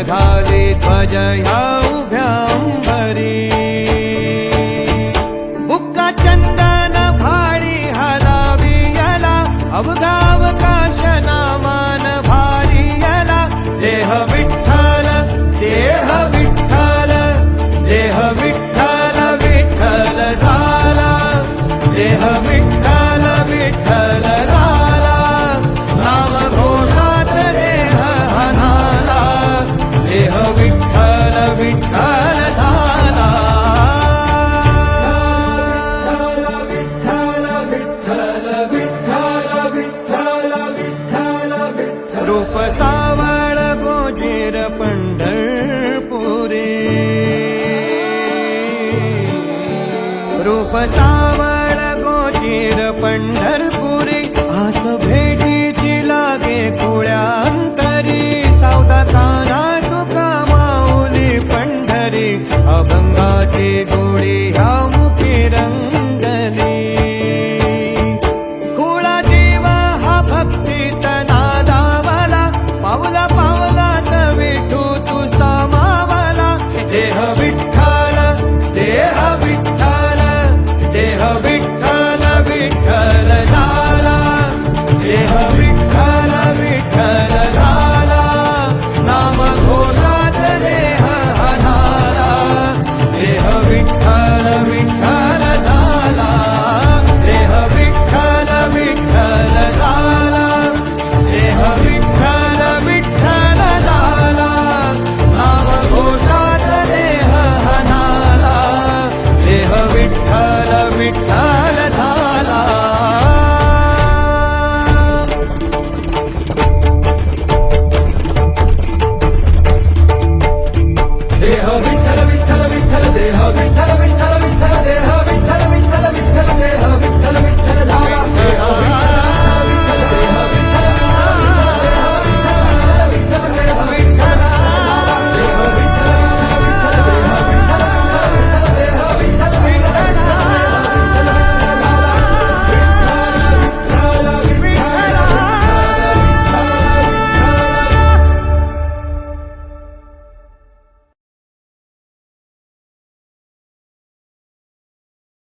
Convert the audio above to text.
घाले ध्वज ह्या उभ्या अंबरी बुक्का चंदन भाळी हलावी याला अवघावकाश नामान भारी याला देह विठ्ठल देह विठ्ठल देह विठ्ठल विठ्ठल झाला देह विठ्ठल विठ्ठल झाला नाम घोषात देह हनाला देह विठ्ठल विठ्ठल झाला विठ्ठल विठ्ठल विठ्ठल विठ्ठल विठ्ठल विठ्ठल रूप सावळ गोजीर पंढरपुरे रूप सावळ गोजीर पंढरपुरी आस भेटीची लागे कुळ्या